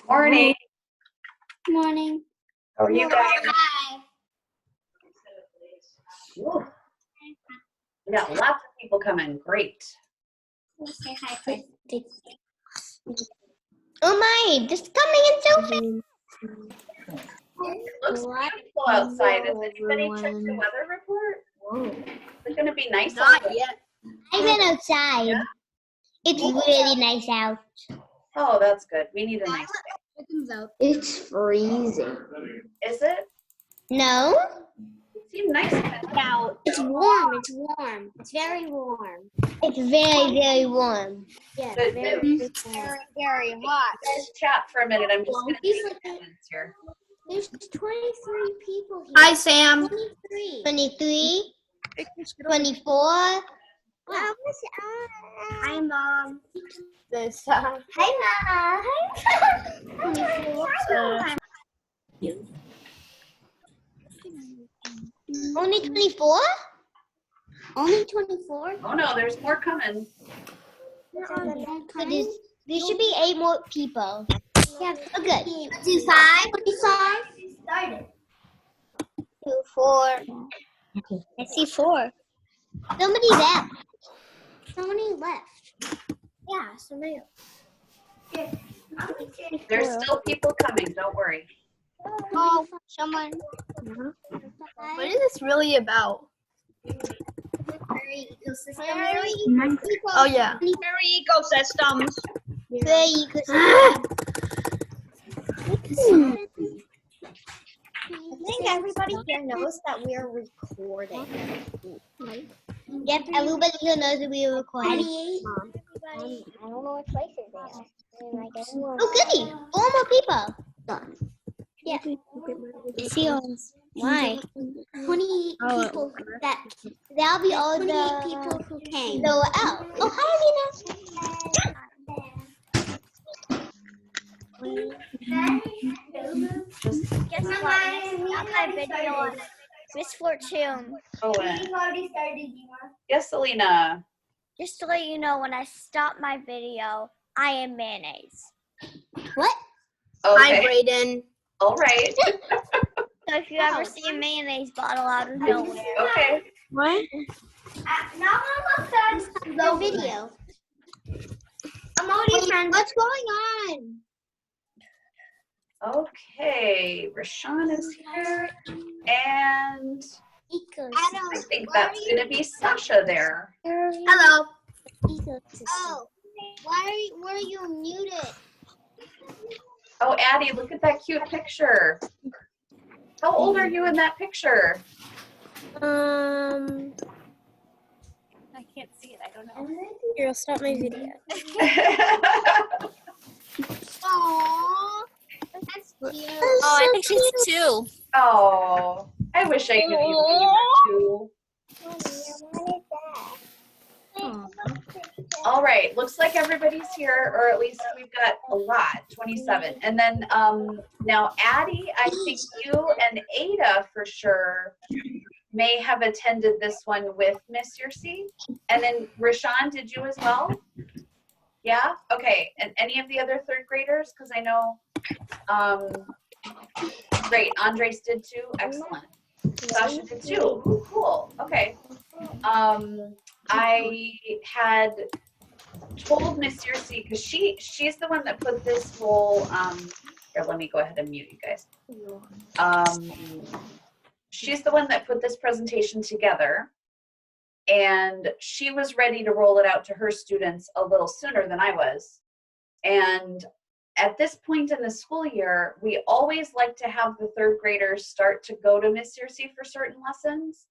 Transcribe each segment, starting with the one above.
Morning. Morning. How are you guys? Hi. Whew. We got lots of people coming. Great. Say hi first. Oh my, just coming in so fast. Looks beautiful outside. Has anybody checked the weather report? Whoa. Is it going to be nice? Not yet. I went outside. Yeah? It's really nice out. Oh, that's good. We need a nice day. Chickens out. It's freezing. Is it? No? It seemed nice out. It's warm. It's warm. It's very warm. It's very, very warm. Yeah, Good very, news. very hot. Let's chat for a minute. I'm just going to take attendance here. There's 23 people here. Hi, Sam. 23. 23, 24. Wow. Hi, Mom. This Hi, Mom. Only 24? Only 24? Oh, no, there's more coming. There should be 8 more people. Yeah, Oh, good. 25? 25? Started. 2, 4. I see 4. Somebody left. Somebody left. Yeah, somebody left. There's still people coming. Don't worry. Oh, someone. What is this really about? Prairie ecosystem. Oh, yeah. Prairie ecosystems. I think everybody here knows that we're recording. Yep, everybody here knows that we are recording. I don't know what places they are. Oh, goody. 4 more people. Yeah. See yours. Why? 20 people that That'll be all 28 the people who came. the out. Oh, hi, Guess what? Got my video on Miss Fortune. Oh, yes, Selena. Just to let you know, when I stop my video, I am mayonnaise. What? Hi, Okay. Brayden. All right. So if you ever see a mayonnaise bottle out of nowhere, Okay. What? the video. I'm already friends. What's going on? Okay. Rashawn is here. And I Ecosystem. think that's going to be Sasha there. Hello. Ecosystem. Oh, why were you muted? Oh, Addie, look at that cute picture. How old are you in that picture? I can't see it. I don't know. Here, I'll stop my video. Aww, that's cute. Oh, I think she's 2. Oh, I wish I knew you when you were 2. All right, looks like everybody's here, or at least we've got a lot, 27. And then now Addie, I think you and Ada for sure may have attended this one with Miss Yersi. And then Rashawn, did you as well? Yeah? Okay, and any of the other 3rd graders? Because I know, great, Andres did too, excellent. Sasha did too, ooh, cool, okay. I had told Miss Yersi, because she's the one that put this whole, here, let me go ahead and mute you guys. She's the one that put this presentation together, and she was ready to roll it out to her students a little sooner than I was. And at this point in the school year, we always like to have the 3rd graders start to go to Miss Yersi for certain lessons,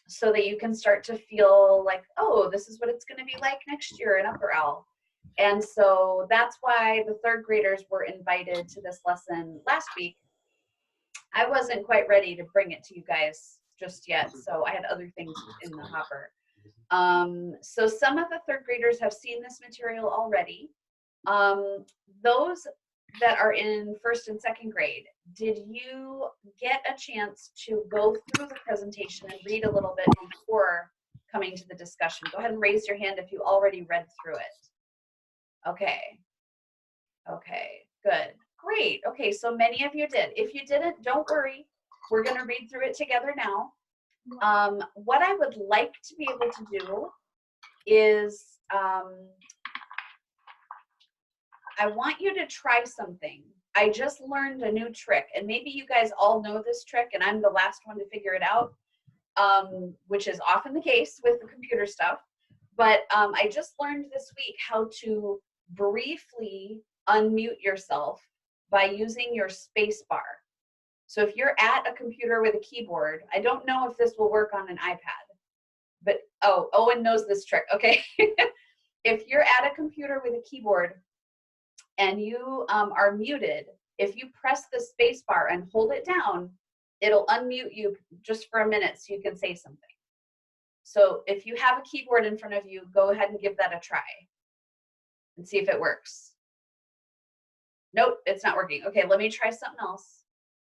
so that you can start to feel like, oh, this is what it's going to be like next year in Upper L. And so that's why the 3rd graders were invited to this lesson last week. I wasn't quite ready to bring it to you guys just yet, so I had other things in the hopper. So some of the 3rd graders have seen this material already. Those that are in 1st and 2nd grade, did you get a chance to go through the presentation and read a little bit before coming to the discussion? Go ahead and raise your hand if you already read through it. Okay. Okay, good. Great. Okay, so many of you did. If you didn't, don't worry. We're going to read through it together now. What I would like to be able to do is I want you to try something. I just learned a new trick, and maybe you guys all know this trick, and I'm the last one to figure it out, which is often the case with the computer stuff. But I just learned this week how to briefly unmute yourself by using your space bar. So if you're at a computer with a keyboard, I don't know if this will work on an iPad, but oh, Owen knows this trick, okay? If you're at a computer with a keyboard and you are muted, if you press the space bar and hold it down, it'll unmute you just for a minute so you can say something. So if you have a keyboard in front of you, go ahead and give that a try and see if it works. Nope, it's not working. Okay, let me try something else.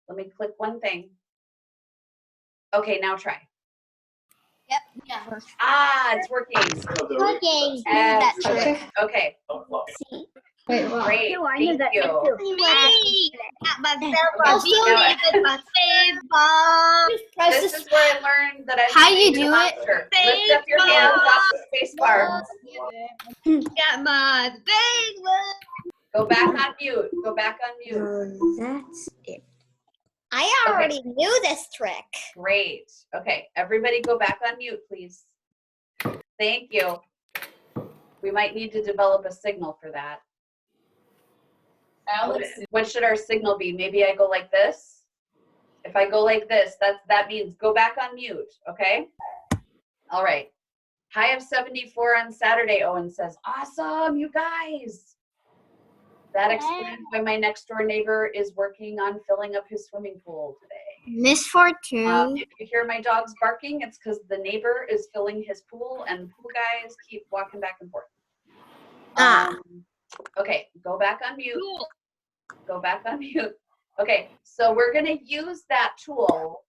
Let me click one thing. Okay, now try. Yep. Yeah. Ah, it's working. Working. Excellent. Okay, Wait, what? great. Too, I knew Thank that you. too. Got my This is where I learned that I'm How you creating a do it? monster. Lift up your hands off the space bar. Got my big one. Go back on mute. Go back on mute. That's it. I already knew this trick. Great. Okay, everybody go back on mute, please. Thank you. We might need to develop a signal for that. What should our signal be? Maybe I go like this. If I go like this, that means go back on mute, okay? All right. High of 74 on Saturday, Owen says. Awesome, you guys. That explains why my next door neighbor is working on filling up his swimming pool today. Miss Fortune. If you hear my dogs barking, it's because the neighbor is filling his pool and the pool guys keep walking back and forth. Okay, go back on mute. Go back on mute. Okay, so we're going to use that tool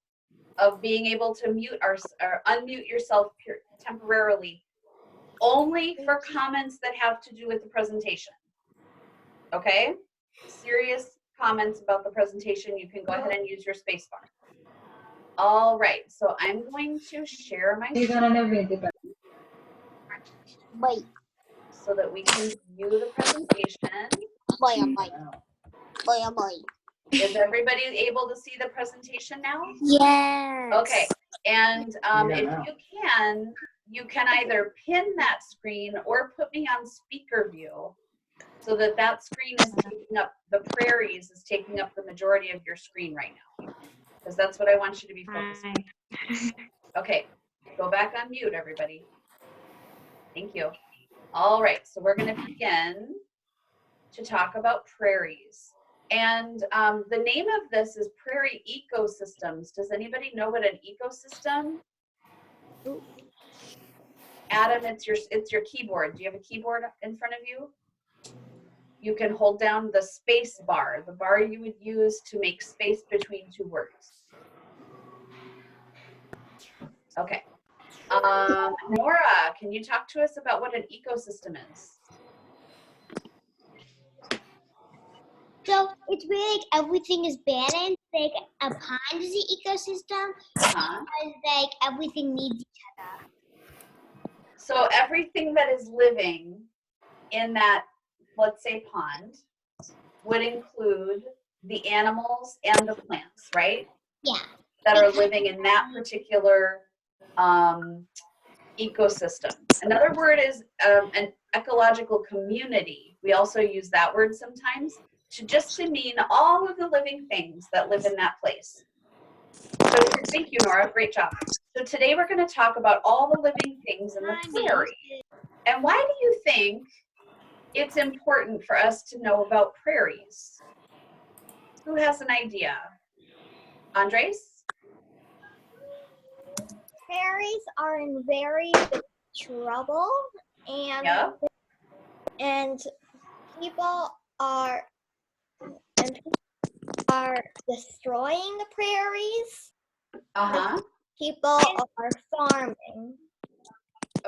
of being able to mute or unmute yourself temporarily only for comments that have to do with the presentation. Okay? Serious comments about the presentation, you can go ahead and use your space bar. All right, so I'm going to share my screen Wait. so that we can view the presentation. Is everybody able to see the presentation now? Yes. Okay, and if you can either pin that screen or put me on speaker view so that screen is taking up, the prairies is taking up the majority of your screen right now, because that's what I want you to be focused on. Okay, go back on mute, everybody. Thank you. All right, so we're going to begin to talk about prairies. And the name of this is Prairie Ecosystems. Does anybody know what an ecosystem? Adam, it's your keyboard. Do you have a keyboard in front of you? You can hold down the space bar, the bar you would use to make space between two words. Okay. Nora, can you talk to us about what an ecosystem is? So it's really like everything is balanced. Like a pond is the ecosystem. Uh-huh. Because like everything needs each other. So everything that is living in that, let's say, pond would include the animals and the plants, right? Yeah. That are living in that particular ecosystem. Another word is an ecological community. We also use that word sometimes to mean all of the living things that live in that place. So thank you, Nora. Great job. So today we're going to talk about all the living things in the prairie. And why do you think it's important for us to know about prairies? Who has an idea? Andres? Prairies are in very big trouble, and Yeah. and people are destroying the prairies. Uh-huh. People are farming.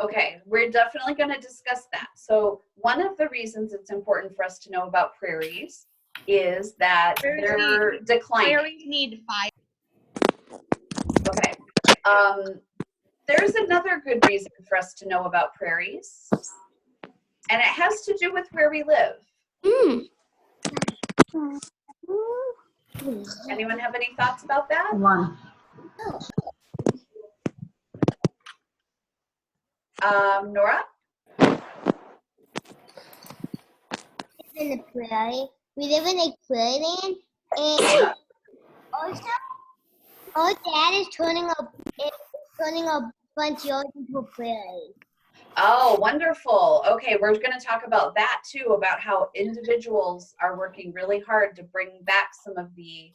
Okay, we're definitely going to discuss that. So one of the reasons it's important for us to know about prairies is that they're declining. Prairies need fire. Okay. There's another good reason for us to know about prairies, and it has to do with where we live. Anyone have any thoughts about that? One. Nora? In the prairie. We live in a prairie land, and also our dad is turning a front yard into a prairie. Oh, wonderful. Okay, we're going to talk about that too, about how individuals are working really hard to bring back some of the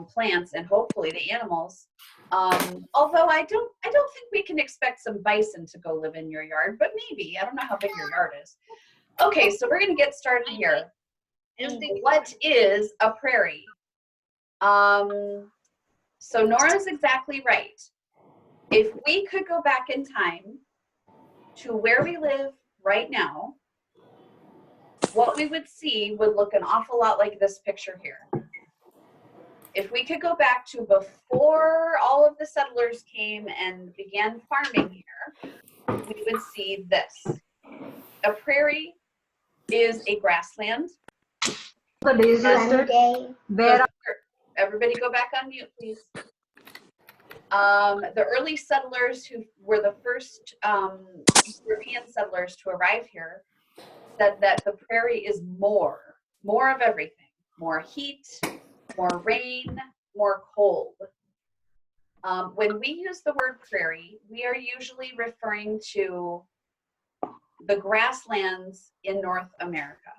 plants and hopefully the animals. Although I don't think we can expect some bison to go live in your yard, but maybe. I don't know how big your yard is. Okay, so we're going to get started here. What is a prairie? So Nora's exactly right. If we could go back in time to where we live right now, what we would see would look an awful lot like this picture here. If we could go back to before all of the settlers came and began farming here, we would see this. A prairie is a grassland. The days where Everybody go back on mute, please. The early settlers, who were the first European settlers to arrive here, said that the prairie is more of everything. More heat, more rain, more cold. When we use the word prairie, we are usually referring to the grasslands in North America.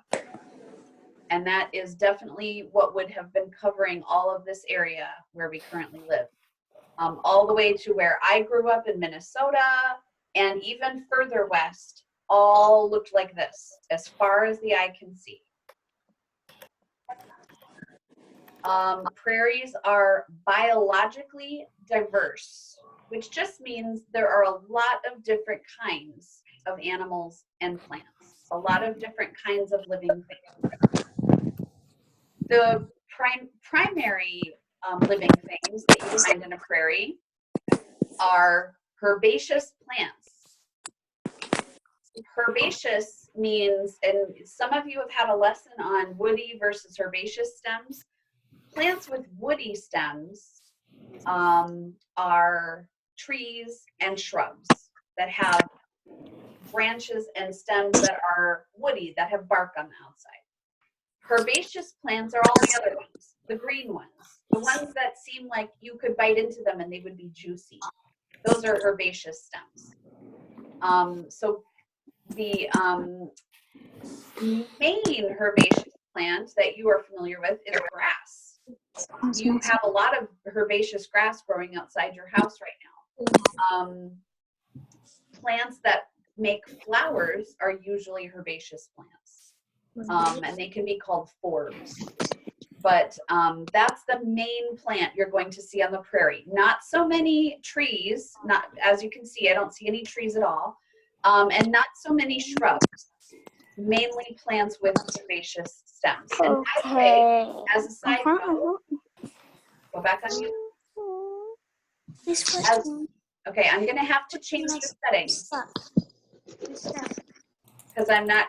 And that is definitely what would have been covering all of this area where we currently live. All the way to where I grew up in Minnesota, and even further west, all looked like this, as far as the eye can see. Prairies are biologically diverse, which just means there are a lot of different kinds of animals and plants, a lot of different kinds of living things. The primary living things that you find in a prairie are herbaceous plants. Herbaceous means, and some of you have had a lesson on woody versus herbaceous stems. Plants with woody stems are trees and shrubs that have branches and stems that are woody, that have bark on the outside. Herbaceous plants are all the other ones, the green ones, the ones that seem like you could bite into them and they would be juicy. Those are herbaceous stems. So the main herbaceous plant that you are familiar with is grass. You have a lot of herbaceous grass growing outside your house right now. Plants that make flowers are usually herbaceous plants. And they can be called forbs. But that's the main plant you're going to see on the prairie. Not so many trees, not, as you can see, I don't see any trees at all, and not so many shrubs, mainly plants with herbaceous stems. And by the way, as a side note, go back on mute. Okay, I'm going to have to change the settings. Because I'm not,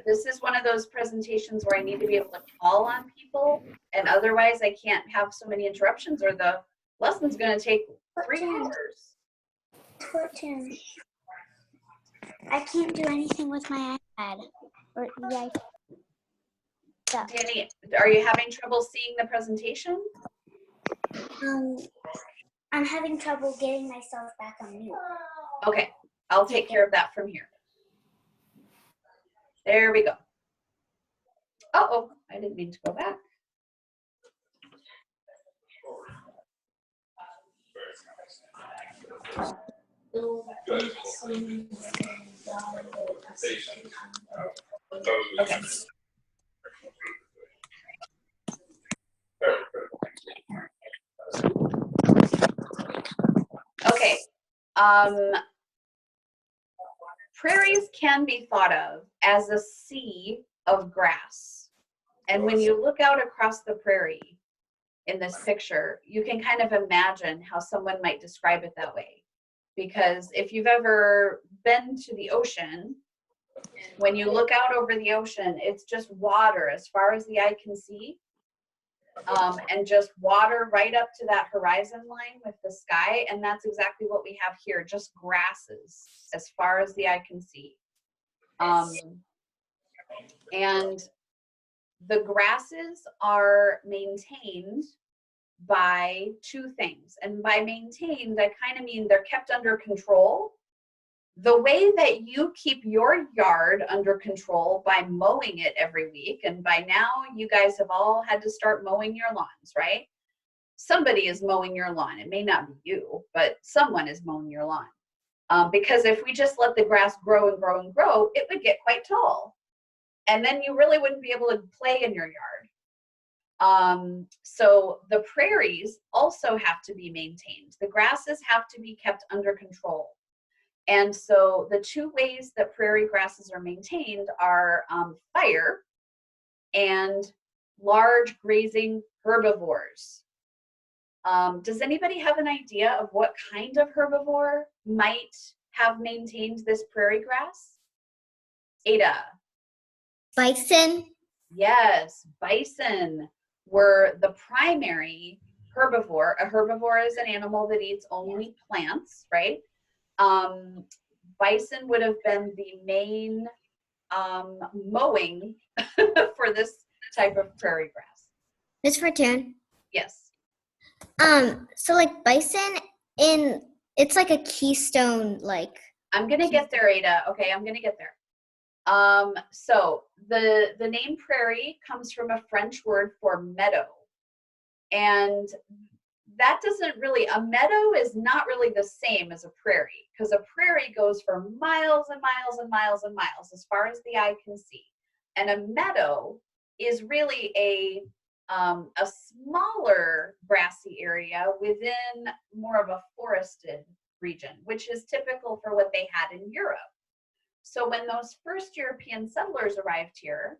this is one of those presentations where I need to be able to call on people, and otherwise I can't have so many interruptions or the lesson's going to take 3 hours. I can't do anything with my iPad. Or the iPad. Danny, are you having trouble seeing the presentation? I'm having trouble getting myself back on mute. Okay, I'll take care of that from here. There we go. Uh-oh, I didn't mean to go back. Okay. Okay. prairies can be thought of as a sea of grass. And when you look out across the prairie in this picture, you can kind of imagine how someone might describe it that way. Because if you've ever been to the ocean, when you look out over the ocean, it's just water as far as the eye can see. And just water right up to that horizon line with the sky. And that's exactly what we have here, just grasses as far as the eye can see. And the grasses are maintained by two things. And by maintained, I kind of mean they're kept under control. The way that you keep your yard under control by mowing it every week, and by now you guys have all had to start mowing your lawns, right? Somebody is mowing your lawn. It may not be you, but someone is mowing your lawn. Because if we just let the grass grow and grow and grow, it would get quite tall. And then you really wouldn't be able to play in your yard. So the prairies also have to be maintained. The grasses have to be kept under control. And so the two ways that prairie grasses are maintained are fire and large grazing herbivores. Does anybody have an idea of what kind of herbivore might have maintained this prairie grass? Ada. Bison. Yes, bison were the primary herbivore. A herbivore is an animal that eats only plants, right? Bison would have been the main mowing for this type of prairie grass. Miss Fortune. Yes. So like bison it's like a keystone, like. I'm gonna get there, Ada. Okay, I'm gonna get there. So the name prairie comes from a French word for meadow. And that doesn't really, a meadow is not really the same as a prairie, because a prairie goes for miles and miles and miles and miles as far as the eye can see. And a meadow is really a smaller grassy area within more of a forested region, which is typical for what they had in Europe. So when those first European settlers arrived here,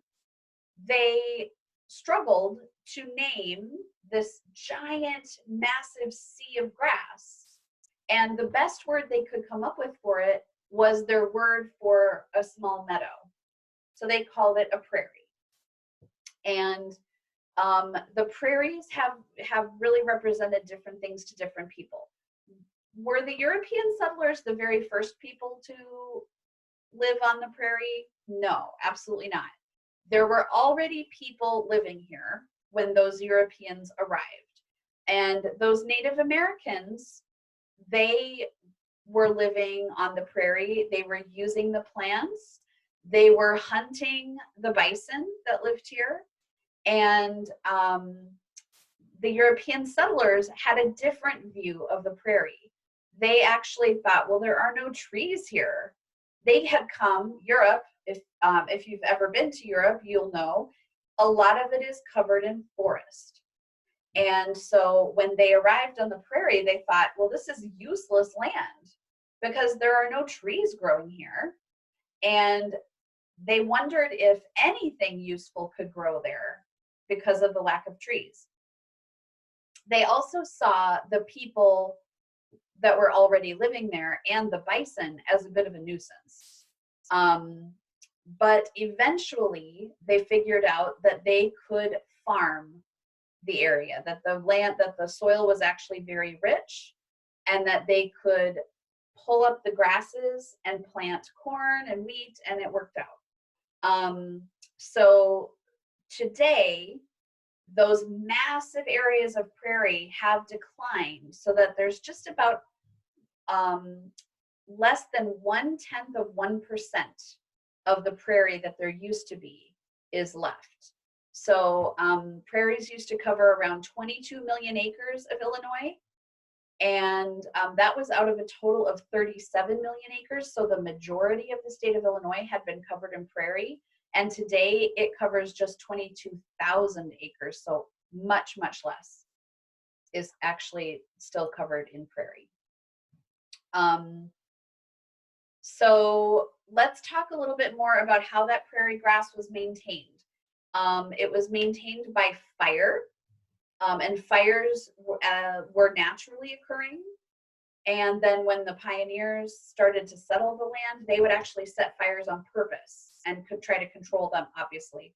they struggled to name this giant, massive sea of grass. And the best word they could come up with for it was their word for a small meadow. So they called it a prairie. And the prairies have really represented different things to different people. Were the European settlers the very first people to live on the prairie? No, absolutely not. There were already people living here when those Europeans arrived. And those Native Americans, they were living on the prairie. They were using the plants. They were hunting the bison that lived here. And the European settlers had a different view of the prairie. They actually thought, well, there are no trees here. They had come, Europe, if you've ever been to Europe, you'll know, a lot of it is covered in forest. And so when they arrived on the prairie, they thought, well, this is useless land because there are no trees growing here. And they wondered if anything useful could grow there because of the lack of trees. They also saw the people that were already living there and the bison as a bit of a nuisance. But eventually they figured out that they could farm the area, that the soil was actually very rich, and that they could pull up the grasses and plant corn and wheat, and it worked out. So today, those massive areas of prairie have declined so that there's just about less than 0.1% of the prairie that there used to be is left. So prairies used to cover around 22 million acres of Illinois, and that was out of a total of 37 million acres. So the majority of the state of Illinois had been covered in prairie, and today it covers just 22,000 acres. So much, much less is actually still covered in prairie. So let's talk a little bit more about how that prairie grass was maintained. It was maintained by fire, and fires were naturally occurring. And then when the pioneers started to settle the land, they would actually set fires on purpose and could try to control them, obviously,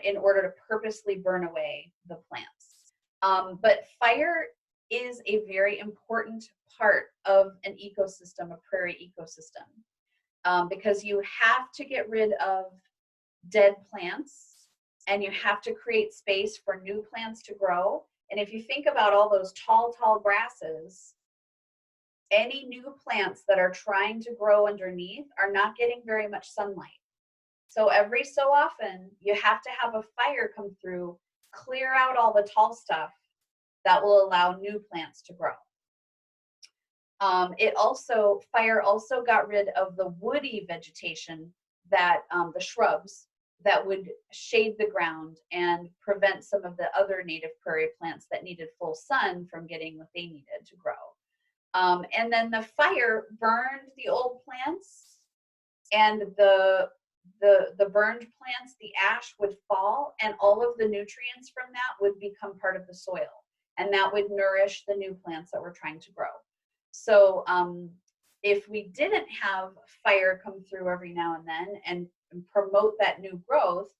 in order to purposely burn away the plants. But fire is a very important part of an ecosystem, a prairie ecosystem, because you have to get rid of dead plants and you have to create space for new plants to grow. And if you think about all those tall, tall grasses, any new plants that are trying to grow underneath are not getting very much sunlight. So every so often, you have to have a fire come through, clear out all the tall stuff that will allow new plants to grow. Fire also got rid of the woody vegetation that the shrubs that would shade the ground and prevent some of the other native prairie plants that needed full sun from getting what they needed to grow. And then the fire burned the old plants, and the burned plants, the ash would fall, and all of the nutrients from that would become part of the soil, and that would nourish the new plants that we're trying to grow. So if we didn't have fire come through every now and then and promote that new growth,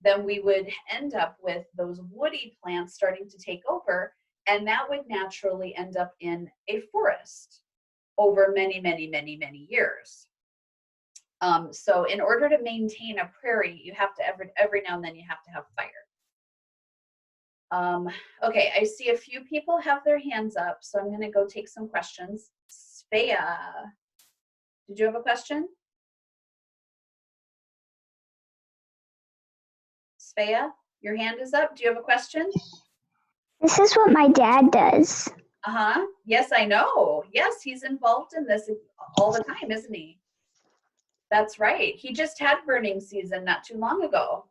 then we would end up with those woody plants starting to take over, and that would naturally end up in a forest over many, many, many, many years. So in order to maintain a prairie, you have to every now and then you have to have fire. Okay, I see a few people have their hands up, so I'm going to go take some questions. Svea, did you have a question? Svea, your hand is up. Do you have a question? This is what my dad does. Uh-huh. Yes, I know. Yes, he's involved in this all the time, isn't he? That's right. He just had burning season not too long ago.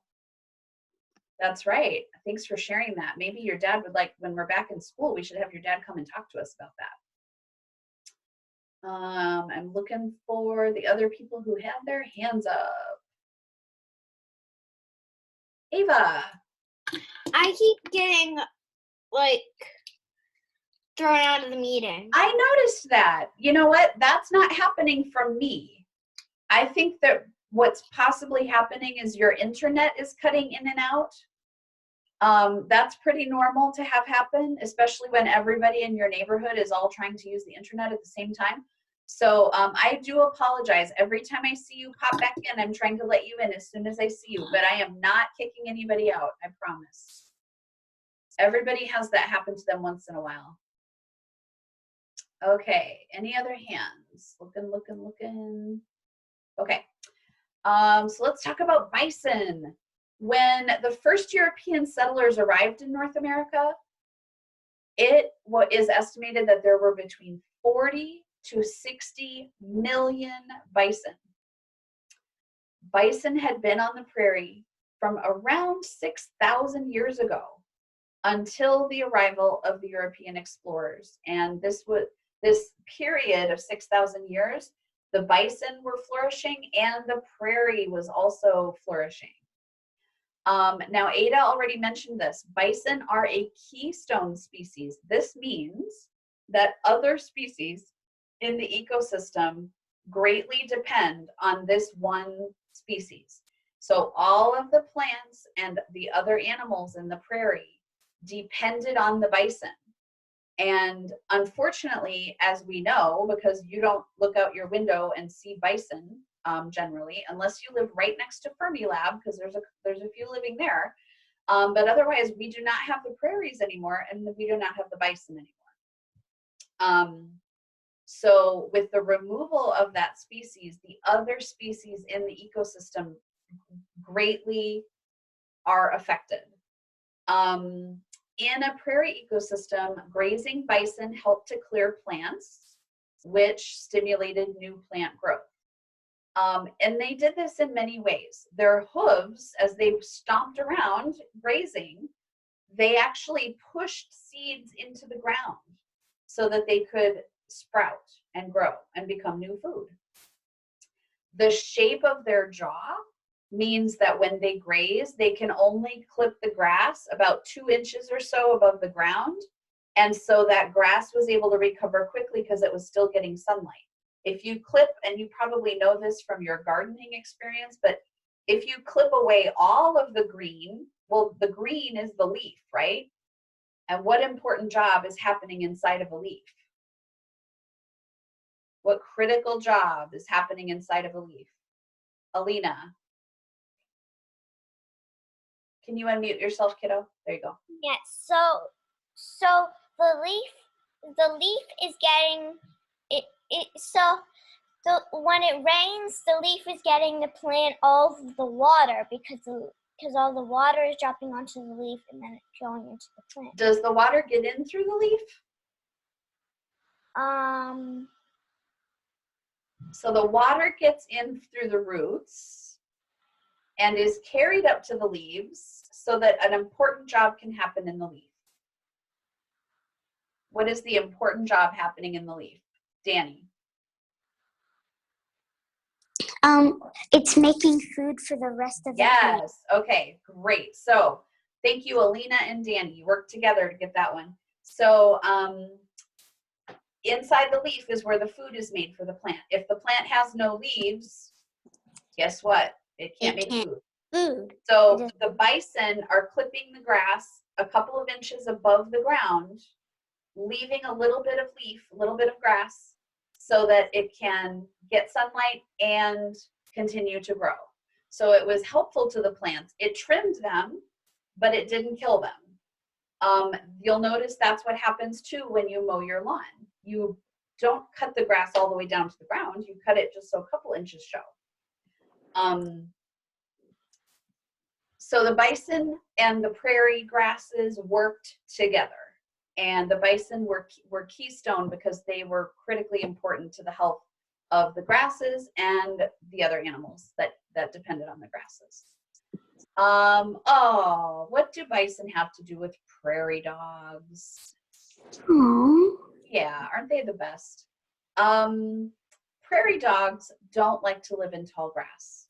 That's right. Thanks for sharing that. Maybe your dad would like, when we're back in school, we should have your dad come and talk to us about that. I'm looking for the other people who have their hands up. Ava. I keep getting like thrown out of the meeting. I noticed that. You know what? That's not happening from me. I think that what's possibly happening is your internet is cutting in and out. That's pretty normal to have happen, especially when everybody in your neighborhood is all trying to use the internet at the same time. So I do apologize. Every time I see you pop back in, I'm trying to let you in as soon as I see you, but I am not kicking anybody out, I promise. Everybody has that happen to them once in a while. Okay, any other hands? Looking. Okay, so let's talk about bison. When the first European settlers arrived in North America, it is estimated that there were between 40 to 60 million bison. Bison had been on the prairie from around 6,000 years ago until the arrival of the European explorers. And this period of 6,000 years, the bison were flourishing and the prairie was also flourishing. Now, Ada already mentioned this. Bison are a keystone species. This means that other species in the ecosystem greatly depend on this one species. So all of the plants and the other animals in the prairie depended on the bison. And unfortunately, as we know, because you don't look out your window and see bison generally, unless you live right next to Fermilab, because there's a few living there. But otherwise, we do not have the prairies anymore, and we do not have the bison anymore. So with the removal of that species, the other species in the ecosystem greatly are affected. In a prairie ecosystem, grazing bison helped to clear plants, which stimulated new plant growth. And they did this in many ways. Their hooves, as they stomped around grazing, they actually pushed seeds into the ground so that they could sprout and grow and become new food. The shape of their jaw means that when they graze, they can only clip the grass about 2 inches or so above the ground. And so that grass was able to recover quickly because it was still getting sunlight. If you clip, and you probably know this from your gardening experience, but if you clip away all of the green, well, the green is the leaf, right? And what important job is happening inside of a leaf? What critical job is happening inside of a leaf? Alina. Can you unmute yourself, kiddo? There you go. Yes. So the leaf is getting it. When it rains, the leaf is getting the plant all of the water because all the water is dropping onto the leaf and then it's going into the plant. Does the water get in through the leaf? So the water gets in through the roots and is carried up to the leaves so that an important job can happen in the leaf. What is the important job happening in the leaf? Danny. It's making food for the rest of the plant. Yes, okay, great. So thank you, Alina and Danny. You worked together to get that one. So inside the leaf is where the food is made for the plant. If the plant has no leaves, guess what? It can't make food. So the bison are clipping the grass a couple of inches above the ground, leaving a little bit of leaf, a little bit of grass, so that it can get sunlight and continue to grow. So it was helpful to the plants. It trimmed them, but it didn't kill them. You'll notice that's what happens too when you mow your lawn. You don't cut the grass all the way down to the ground. You cut it just so a couple inches show. So the bison and the prairie grasses worked together. And the bison were keystone because they were critically important to the health of the grasses and the other animals that depended on the grasses. Oh, what do bison have to do with prairie dogs? Aww. Yeah, aren't they the best? Prairie dogs don't like to live in tall grass.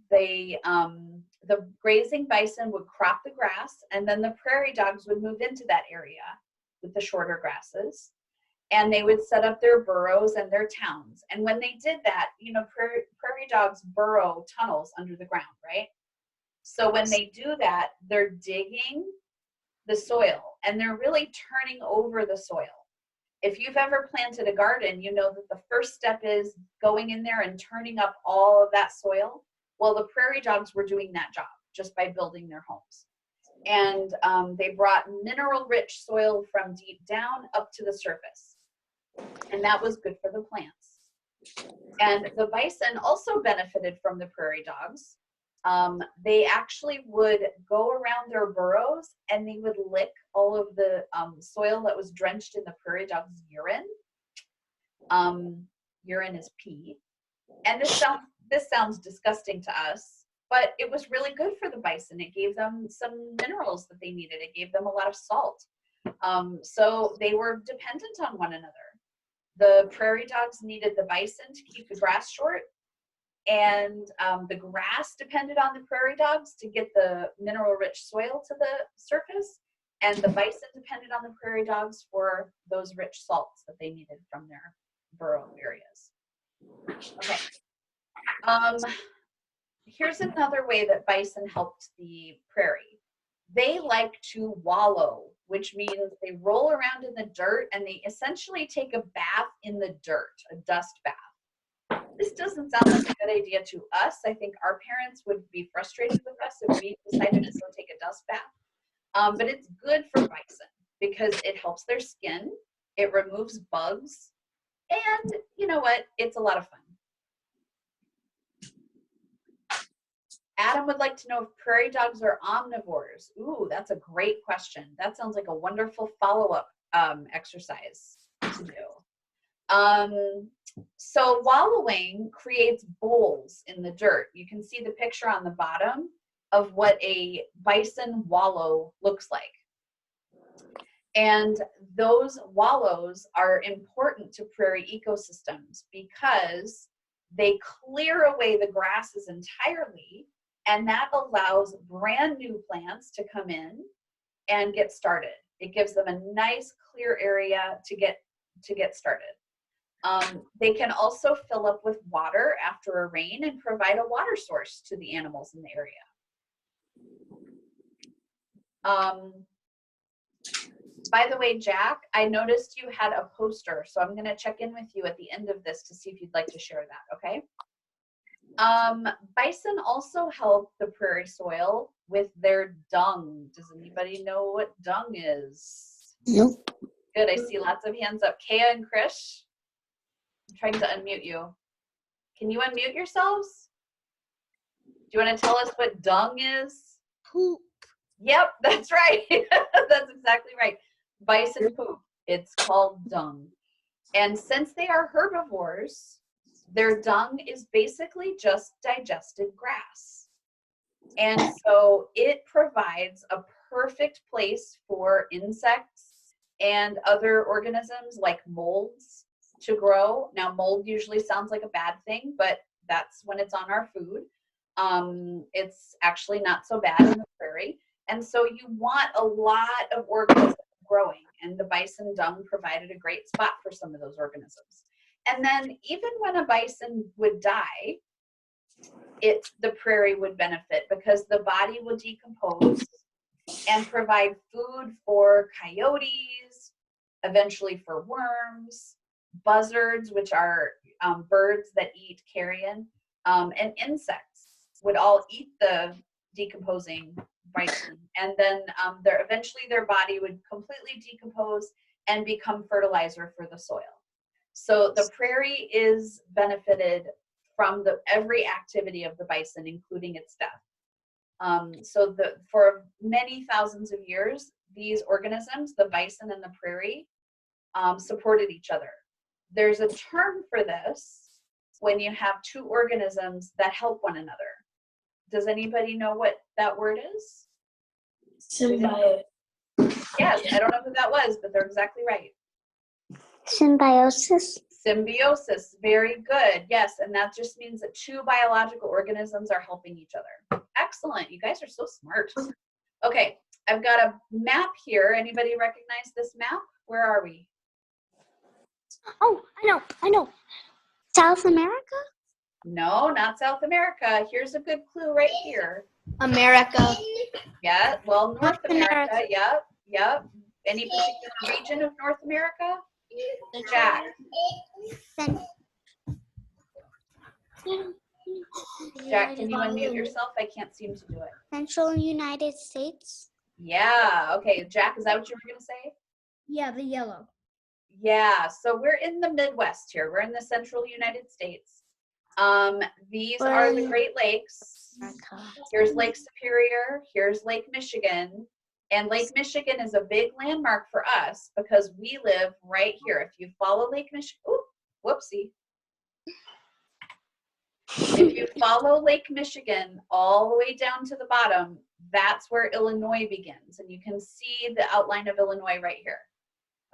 The grazing bison would crop the grass, and then the prairie dogs would move into that area with the shorter grasses, and they would set up their burrows and their towns. And when they did that, prairie dogs burrow tunnels under the ground, right? So when they do that, they're digging the soil, and they're really turning over the soil. If you've ever planted a garden, you know that the first step is going in there and turning up all of that soil. Well, the prairie dogs were doing that job just by building their homes. And they brought mineral-rich soil from deep down up to the surface. And that was good for the plants. And the bison also benefited from the prairie dogs. They actually would go around their burrows and they would lick all of the soil that was drenched in the prairie dog's urine. Urine is pee. And this sounds disgusting to us, but it was really good for the bison. It gave them some minerals that they needed. It gave them a lot of salt. So they were dependent on one another. The prairie dogs needed the bison to keep the grass short, and the grass depended on the prairie dogs to get the mineral-rich soil to the surface, and the bison depended on the prairie dogs for those rich salts that they needed from their burrow areas. Okay. Here's another way that bison helped the prairie. They like to wallow, which means they roll around in the dirt and they essentially take a bath in the dirt, a dust bath. This doesn't sound like a good idea to us. I think our parents would be frustrated with us if we decided to go take a dust bath. But it's good for bison because it helps their skin, it removes bugs, and you know what? It's a lot of fun. Adam would like to know if prairie dogs are omnivores. Ooh, that's a great question. That sounds like a wonderful follow-up exercise to do. So wallowing creates bowls in the dirt. You can see the picture on the bottom of what a bison wallow looks like. And those wallows are important to prairie ecosystems because They clear away the grasses entirely, and that allows brand new plants to come in and get started. It gives them a nice clear area to get started. They can also fill up with water after a rain and provide a water source to the animals in the area. By the way, Jack, I noticed you had a poster, so I'm going to check in with you at the end of this to see if you'd like to share that, okay? Bison also help the prairie soil with their dung. Does anybody know what dung is? Nope. Good, I see lots of hands up. Kaya and Krish, I'm trying to unmute you. Can you unmute yourselves? Do you want to tell us what dung is? Poop. Yep, that's right. That's exactly right. Bison poop. It's called dung. And since they are herbivores, their dung is basically just digested grass. And so it provides a perfect place for insects and other organisms like molds to grow. Now, mold usually sounds like a bad thing, but that's when it's on our food. It's actually not so bad in the prairie. And so you want a lot of organisms growing, and the bison dung provided a great spot for some of those organisms. And then even when a bison would die, the prairie would benefit because the body would decompose and provide food for coyotes, eventually for worms, buzzards, which are birds that eat carrion, and insects would all eat the decomposing bison. And then eventually their body would completely decompose and become fertilizer for the soil. So the prairie is benefited from every activity of the bison, including its death. For many thousands of years, these organisms, the bison and the prairie, supported each other. There's a term for this when you have two organisms that help one another. Does anybody know what that word is? Symbiote. Yes, I don't know who that was, but they're exactly right. Symbiosis. Symbiosis, very good. Yes, and that just means that two biological organisms are helping each other. Excellent, you guys are so smart. Okay, I've got a map here. Anybody recognize this map? Where are we? Oh, I know. South America? No, not South America. Here's a good clue right here. America. Yeah, well, North America. America. Yep. Any particular region of North America? Jack. Jack, can you unmute yourself? I can't seem to do it. Central United States? Yeah, okay. Jack, is that what you were going to say? Yeah, the yellow. Yeah, so we're in the Midwest here. We're in the central United States. These are the Great Lakes. Here's Lake Superior. Here's Lake Michigan. And Lake Michigan is a big landmark for us because we live right here. If you follow Lake Michigan, whoopsie. If you follow Lake Michigan all the way down to the bottom, that's where Illinois begins. And you can see the outline of Illinois right here.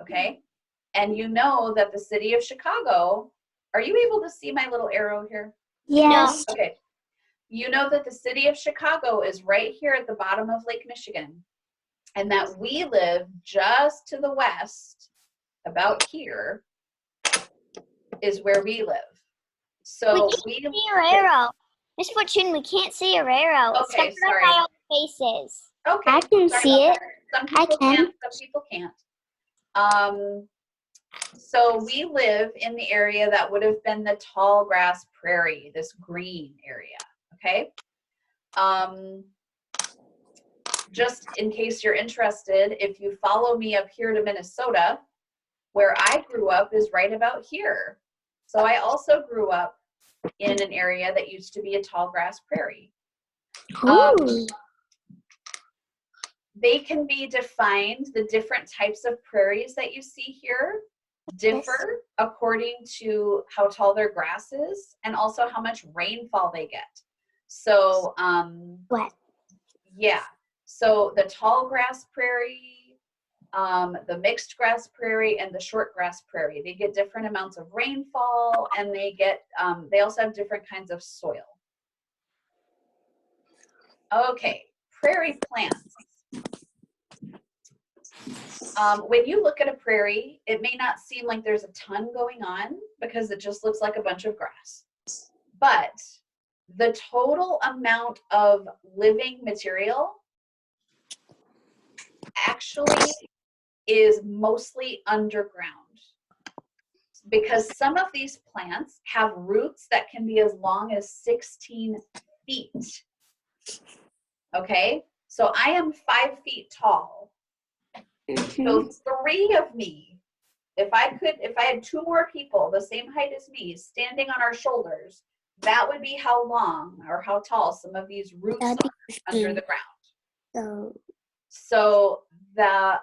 Okay? And you know that the city of Chicago, are you able to see my little arrow here? Yes. Okay. You know that the city of Chicago is right here at the bottom of Lake Michigan, and that we live just to the west, about here, is where we live. So we can't see your arrow. Miss Fortune, we can't see your arrow. Okay, it's sorry. by our faces. Okay. I can see it. Some people can, some people can't. So we live in the area that would have been the tall grass prairie, this green area, okay? Just in case you're interested, if you follow me up here to Minnesota, where I grew up is right about here. So I also grew up in an area that used to be a tall grass prairie. They can be defined, the different types of prairies that you see here differ according to how tall their grass is and also how much rainfall they get. So, Wet. yeah. So the tall grass prairie the mixed grass prairie and the short grass prairie. They get different amounts of rainfall, and they also have different kinds of soil. Okay, prairie plants. When you look at a prairie, it may not seem like there's a ton going on because it just looks like a bunch of grass. But the total amount of living material actually is mostly underground, because some of these plants have roots that can be as long as 16 feet. Okay, so I am 5 feet tall. So 3 of me, if I had 2 more people the same height as me standing on our shoulders, that would be how long or how tall some of these roots are under the ground. So the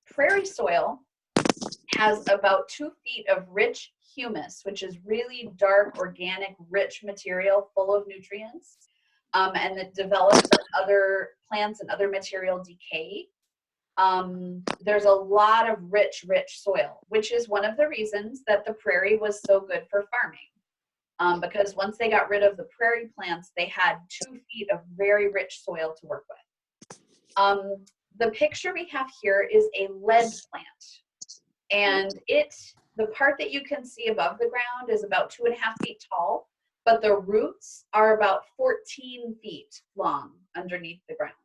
prairie soil has about 2 feet of rich humus, which is really dark, organic, rich material full of nutrients, and it develops as other plants and other material decay. There's a lot of rich soil, which is one of the reasons that the prairie was so good for farming. Because once they got rid of the prairie plants, they had 2 feet of very rich soil to work with. The picture we have here is a lead plant. And the part that you can see above the ground is about 2.5 feet tall, but the roots are about 14 feet long underneath the ground.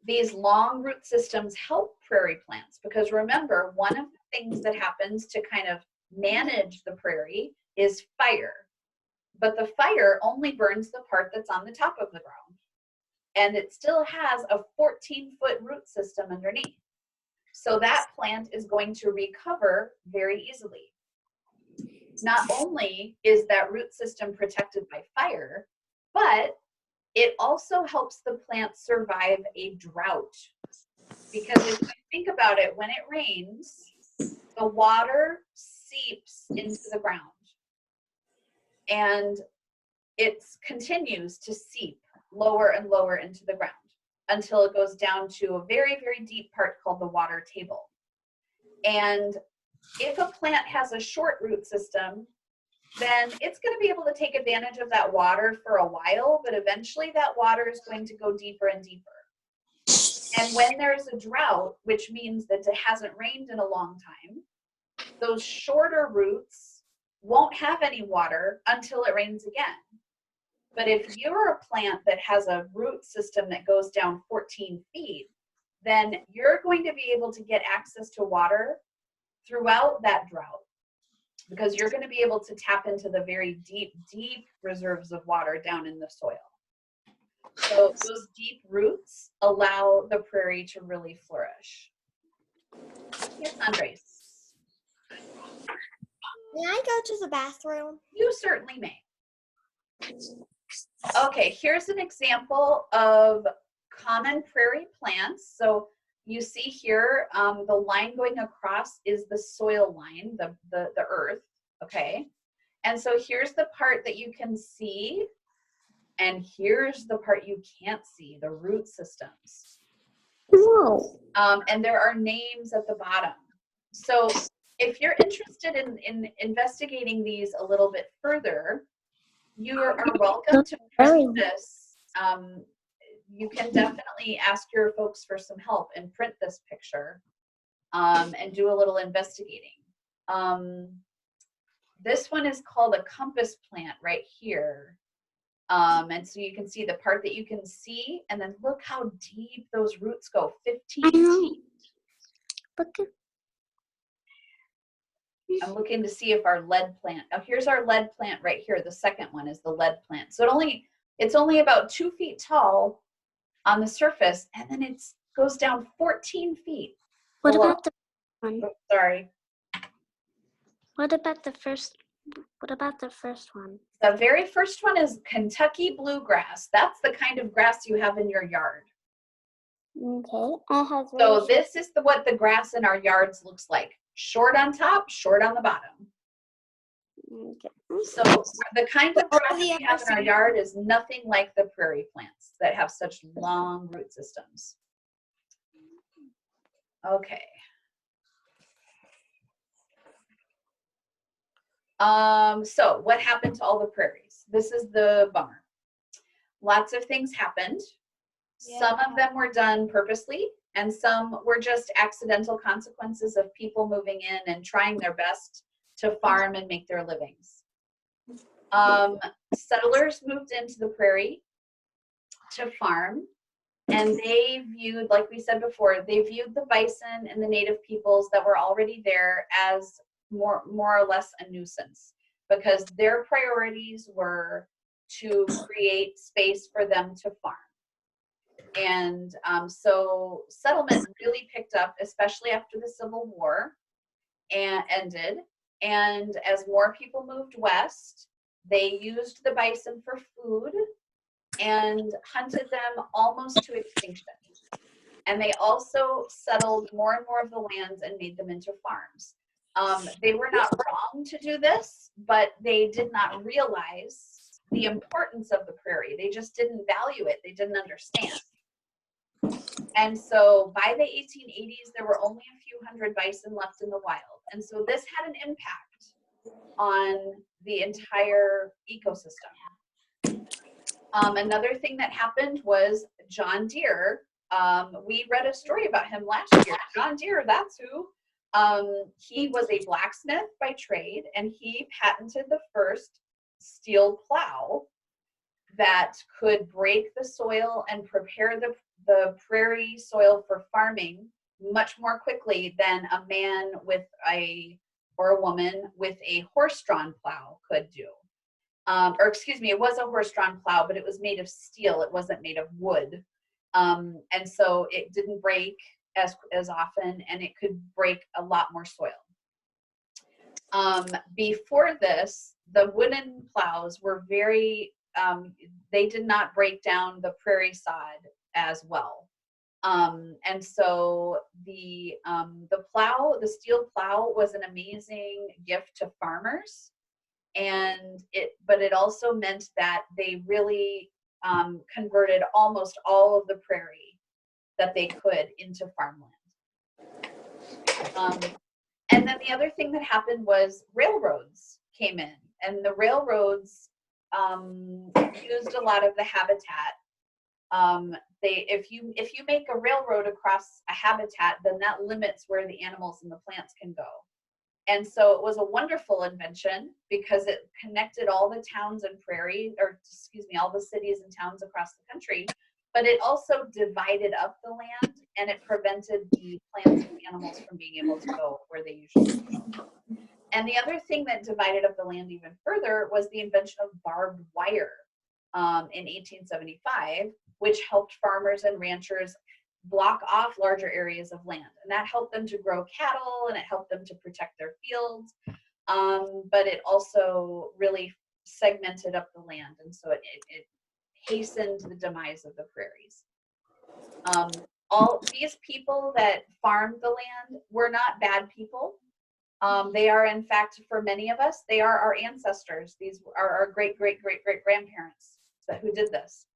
These long root systems help prairie plants because remember, one of the things that happens to kind of manage the prairie is fire. But the fire only burns the part that's on the top of the ground. And it still has a 14-foot root system underneath. So that plant is going to recover very easily. Not only is that root system protected by fire, but it also helps the plant survive a drought. Because if you think about it, when it rains, the water seeps into the ground. And it continues to seep lower and lower into the ground until it goes down to a very, very deep part called the water table. And if a plant has a short root system, then it's going to be able to take advantage of that water for a while, but eventually that water is going to go deeper and deeper. And when there's a drought, which means that it hasn't rained in a long time, those shorter roots won't have any water until it rains again. But if you're a plant that has a root system that goes down 14 feet, then you're going to be able to get access to water throughout that drought because you're going to be able to tap into the very deep, deep reserves of water down in the soil. So those deep roots allow the prairie to really flourish. Yes, Andres. May I go to the bathroom? You certainly may. Okay, here's an example of common prairie plants. So you see here, the line going across is the soil line, the earth, okay? And so here's the part that you can see, and here's the part you can't see, the root systems. Whoa. And there are names at the bottom. So if you're interested in investigating these a little bit further, you are welcome to print this. You can definitely ask your folks for some help and print this picture and do a little investigating. This one is called a compass plant right here. And so you can see the part that you can see, and then look how deep those roots go, 15 feet. I'm looking to see if our lead plant, oh, here's our lead plant right here. The second one is the lead plant. So it's only about 2 feet tall on the surface, and then it goes down 14 feet. What about the one? Oh, sorry. What about the first one? The very first one is Kentucky bluegrass. That's the kind of grass you have in your yard. Okay. So this is what the grass in our yards looks like. Short on top, short on the bottom. Okay. So the kind of grass we have in our yard is nothing like the prairie plants that have such long root systems. Okay. So what happened to all the prairies? This is the bummer. Lots of things happened. Some of them were done purposely, and some were just accidental consequences of people moving in and trying their best to farm and make their livings. Settlers moved into the prairie to farm, and they viewed, like we said before, they viewed the bison and the native peoples that were already there as more or less a nuisance, because their priorities were to create space for them to farm. And so settlement really picked up, especially after the Civil War and ended. And as more people moved west, they used the bison for food and hunted them almost to extinction. And they also settled more and more of the lands and made them into farms. They were not wrong to do this, but they did not realize the importance of the prairie. They just didn't value it. They didn't understand. And so by the 1880s, there were only a few hundred bison left in the wild. And so this had an impact on the entire ecosystem. Another thing that happened was John Deere. We read a story about him last year. John Deere, that's who. He was a blacksmith by trade, and he patented the first steel plow that could break the soil and prepare the prairie soil for farming much more quickly than a man with or a woman with a horse-drawn plow could do. Or excuse me, it was a horse-drawn plow, but it was made of steel. It wasn't made of wood. And so it didn't break as often, and it could break a lot more soil. Before this, the wooden plows were very, they did not break down the prairie sod as well. And so the steel plow was an amazing gift to farmers. But it also meant that they really converted almost all of the prairie that they could into farmland. And then the other thing that happened was railroads came in, and the railroads used a lot of the habitat. If you make a railroad across a habitat, then that limits where the animals and the plants can go. And so it was a wonderful invention because it connected all the towns and all the cities and towns across the country, but it also divided up the land, and it prevented the plants and animals from being able to go where they usually go. And the other thing that divided up the land even further was the invention of barbed wire in 1875, which helped farmers and ranchers block off larger areas of land, and that helped them to grow cattle, and it helped them to protect their fields, but it also really segmented up the land, and so it hastened the demise of the prairies. All these people that farmed the land were not bad people. They are, in fact, for many of us, they are our ancestors. These are our great grandparents who did this,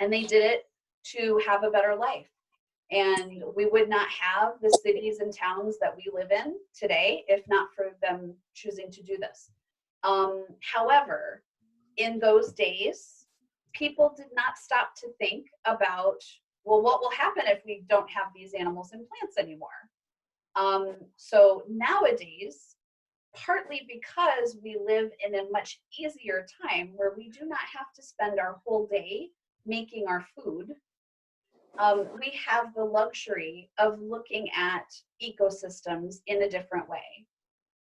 and they did it to have a better life. And we would not have the cities and towns that we live in today if not for them choosing to do this. However, in those days, people did not stop to think about, well, what will happen if we don't have these animals and plants anymore? So nowadays, partly because we live in a much easier time where we do not have to spend our whole day making our food, we have the luxury of looking at ecosystems in a different way.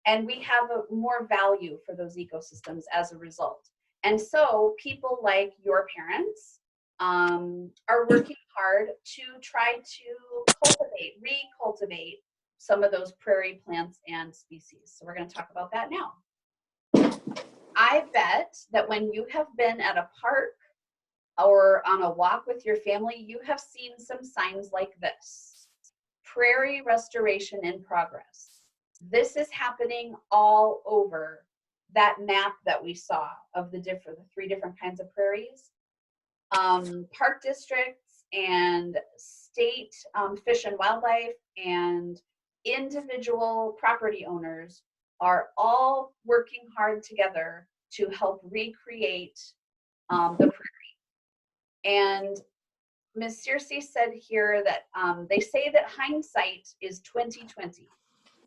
And we have more value for those ecosystems as a result. And so people like your parents are working hard to try to recultivate some of those prairie plants and species. So we're going to talk about that now. I bet that when you have been at a park or on a walk with your family, you have seen some signs like this: prairie restoration in progress. This is happening all over that map that we saw of the 3 different kinds of prairies. Park districts and state fish and wildlife and individual property owners are all working hard together to help recreate the prairie. And Ms. Searcy said here that they say that hindsight is 20/20.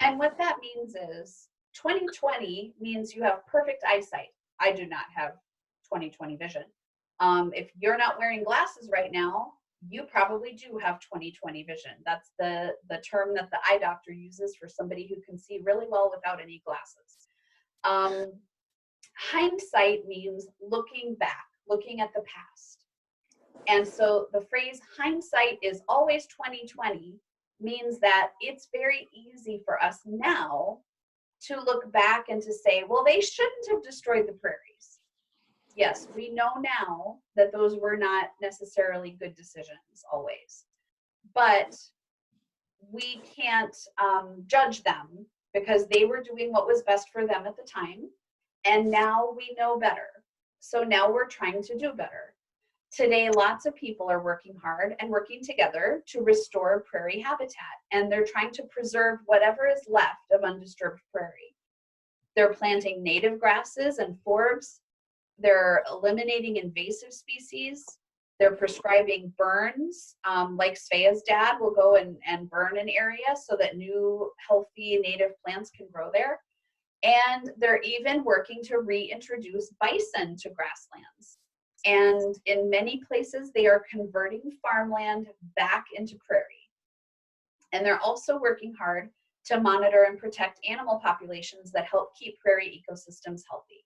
And what that means is 20/20 means you have perfect eyesight. I do not have 20/20 vision. If you're not wearing glasses right now, you probably do have 20/20 vision. That's the term that the eye doctor uses for somebody who can see really well without any glasses. Hindsight means looking back, looking at the past. And so the phrase hindsight is always 20/20 means that it's very easy for us now to look back and to say, well, they shouldn't have destroyed the prairies. Yes, we know now that those were not necessarily good decisions always, but we can't judge them because they were doing what was best for them at the time. And now we know better. So now we're trying to do better. Today, lots of people are working hard and working together to restore prairie habitat, and they're trying to preserve whatever is left of undisturbed prairie. They're planting native grasses and forbs. They're eliminating invasive species. They're prescribing burns, like Svea's dad will go and burn an area so that new healthy native plants can grow there. And they're even working to reintroduce bison to grasslands. And in many places, they are converting farmland back into prairie. And they're also working hard to monitor and protect animal populations that help keep prairie ecosystems healthy.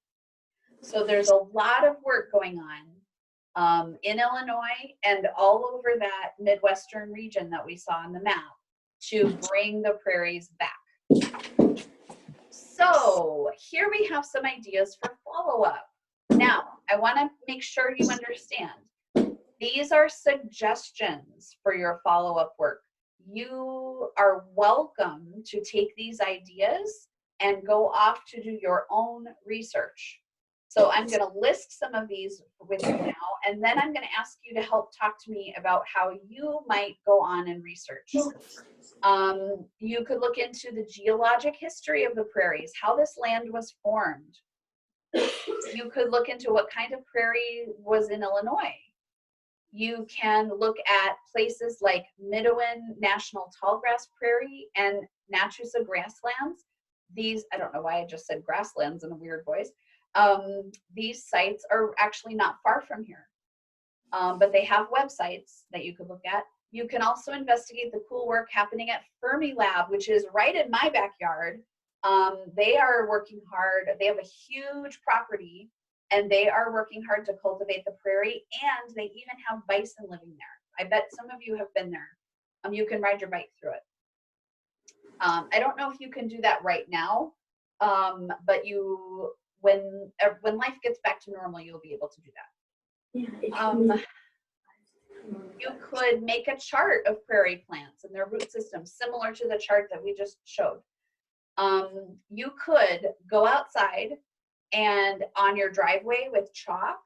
So there's a lot of work going on in Illinois and all over that Midwestern region that we saw on the map to bring the prairies back. So here we have some ideas for follow-up. Now, I want to make sure you understand. These are suggestions for your follow-up work. You are welcome to take these ideas and go off to do your own research. So I'm going to list some of these with you now, and then I'm going to ask you to help talk to me about how you might go on and research. You could look into the geologic history of the prairies, how this land was formed. You could look into what kind of prairie was in Illinois. You can look at places like Midwin National Tallgrass Prairie and Natusa Grasslands. These, I don't know why I just said grasslands in a weird voice. These sites are actually not far from here, but they have websites that you could look at. You can also investigate the cool work happening at Fermilab, which is right in my backyard. They are working hard. They have a huge property and they are working hard to cultivate the prairie, and they even have bison living there. I bet some of you have been there. You can ride your bike through it. I don't know if you can do that right now, but when life gets back to normal, you'll be able to do that. You could make a chart of prairie plants and their root systems, similar to the chart that we just showed. You could go outside and on your driveway with chalk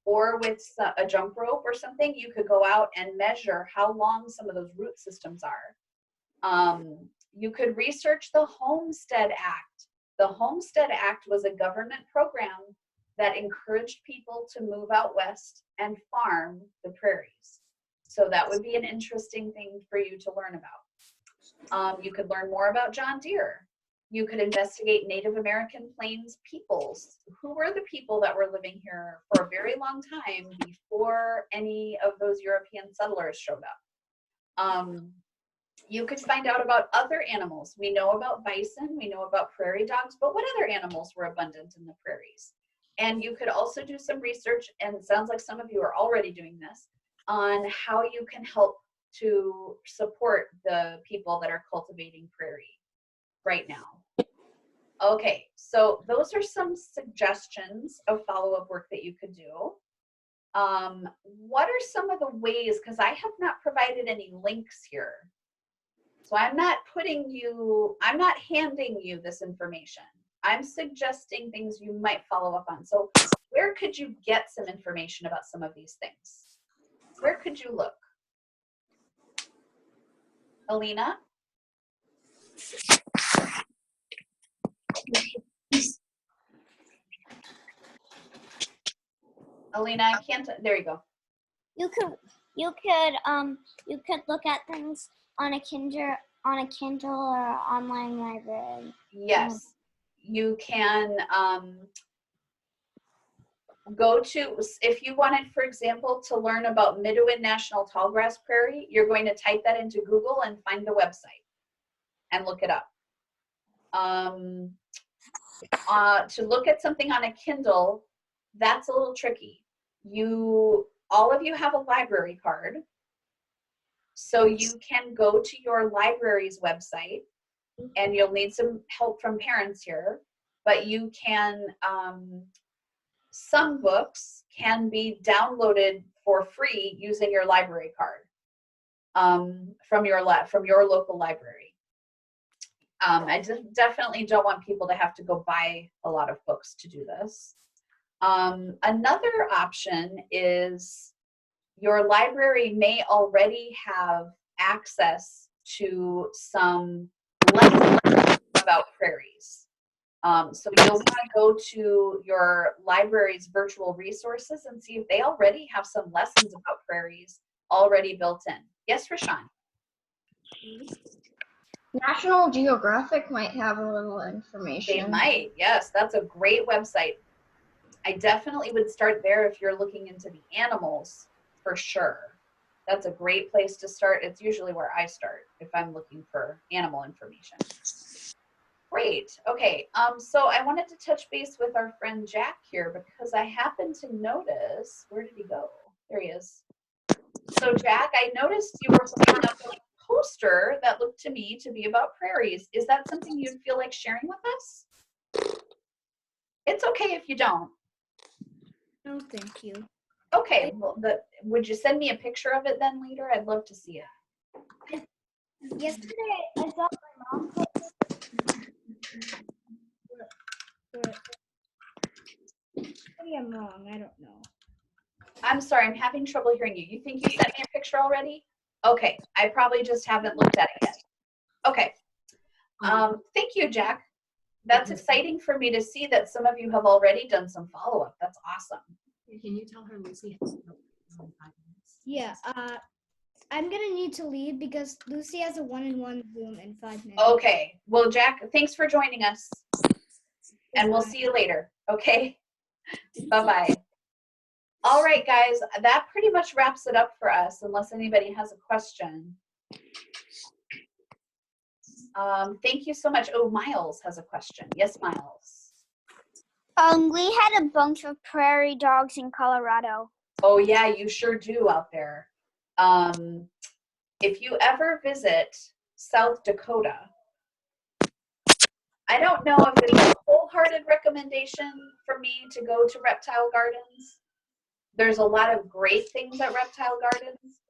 or with a jump rope or something, you could go out and measure how long some of those root systems are. You could research the Homestead Act. The Homestead Act was a government program that encouraged people to move out west and farm the prairies. So that would be an interesting thing for you to learn about. You could learn more about John Deere. You could investigate Native American Plains peoples. Who were the people that were living here for a very long time before any of those European settlers showed up? You could find out about other animals. We know about bison, we know about prairie dogs, but what other animals were abundant in the prairies? And you could also do some research, and it sounds like some of you are already doing this, on how you can help to support the people that are cultivating prairie right now. Okay, so those are some suggestions of follow-up work that you could do. What are some of the ways, because I have not provided any links here. So I'm not handing you this information. I'm suggesting things you might follow up on. So where could you get some information about some of these things? Where could you look? Alina? Alina, I can't, there you go. You could look at things on a Kindle or online library. Yes, you can go to, if you wanted, for example, to learn about Midwin National Tallgrass Prairie, you're going to type that into Google and find the website and look it up. To look at something on a Kindle, that's a little tricky. All of you have a library card, so you can go to your library's website, and you'll need some help from parents here, but you can, some books can be downloaded for free using your library card from your local library. I definitely don't want people to have to go buy a lot of books to do this. Another option is your library may already have access to some lessons about prairies. So you'll want to go to your library's virtual resources and see if they already have some lessons about prairies already built in. Yes, Rashawn? National Geographic might have a little information. They might, yes. That's a great website. I definitely would start there if you're looking into the animals, for sure. That's a great place to start. It's usually where I start if I'm looking for animal information. Great. Okay. So I wanted to touch base with our friend Jack here because I happened to notice, where did he go? There he is. So Jack, I noticed you were holding up a poster that looked to me to be about prairies. Is that something you'd feel like sharing with us? It's okay if you don't. No, thank you. Okay. Well, would you send me a picture of it then later? I'd love to see it. Yesterday, I thought my mom put Maybe I'm wrong. I don't know. I'm sorry, I'm having trouble hearing you. You think you sent me a picture already? Okay, I probably just haven't looked at it yet. Okay. Thank you, Jack. That's exciting for me to see that some of you have already done some follow-up. That's awesome. Can you tell her Lucy has 5 minutes? Yeah. I'm gonna need to leave because Lucy has a one-on-one Zoom in 5 minutes. Okay. Well, Jack, thanks for joining us. And we'll see you later. Okay? Bye-bye. All right, guys, that pretty much wraps it up for us, unless anybody has a question. Thank you so much. Oh, Miles has a question. Yes, Miles. we had a bunch of prairie dogs in Colorado. Oh, yeah, you sure do out there. If you ever visit South Dakota, I don't know if it's a wholehearted recommendation for me to go to Reptile Gardens. There's a lot of great things at Reptile Gardens.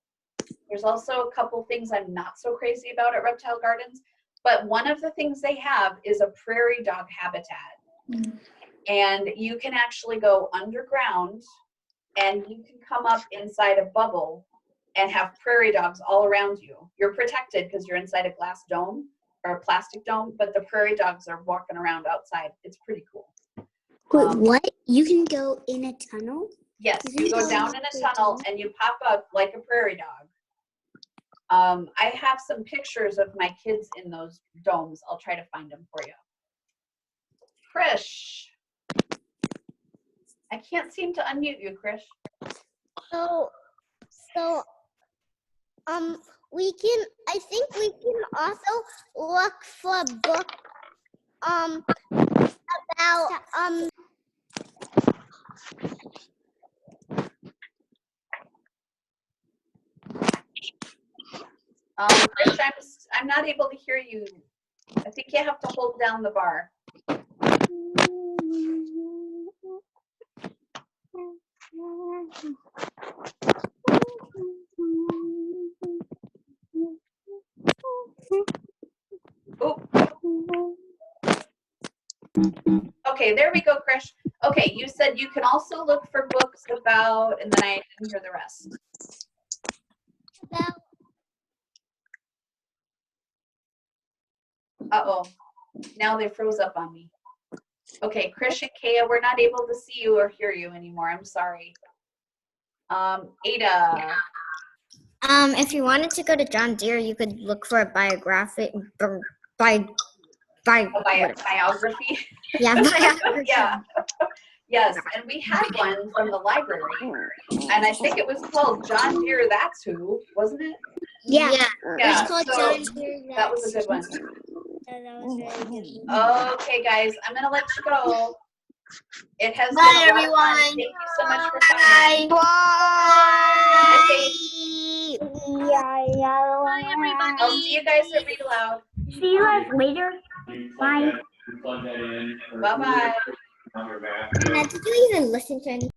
There's also a couple things I'm not so crazy about at Reptile Gardens, but one of the things they have is a prairie dog habitat. And you can actually go underground and you can come up inside a bubble and have prairie dogs all around you. You're protected because you're inside a glass dome or a plastic dome, but the prairie dogs are walking around outside. It's pretty cool. Wait, what? You can go in a tunnel? Yes, you go down in a tunnel and you pop up like a prairie dog. I have some pictures of my kids in those domes. I'll try to find them for you. Krish. I can't seem to unmute you, Krish. So, I think we can also look for books, about, Krish, I'm not able to hear you. I think you have to hold down the bar. Oh. Okay, there we go, Krish. Okay, you said you can also look for books about, and then I didn't hear the rest. about Uh-oh. Now they froze up on me. Okay, Krish and Kaya, we're not able to see you or hear you anymore. I'm sorry. Ada. If you wanted to go to John Deere, you could look for a biography, biography. Yeah, biography. Yeah. Yes, and we had one from the library, and I think it was called John Deere, That's Who, wasn't it? Yeah. Yeah, It's called so John Deere. that was a good one. That was very good. Okay, guys, I'm gonna let you go. It has Bye, been a lot of everyone. fun. Thank you so much for coming. Bye, everybody. I'll see you guys at Read Aloud. See you guys later. Bye. Bye-bye. Did you even listen to any?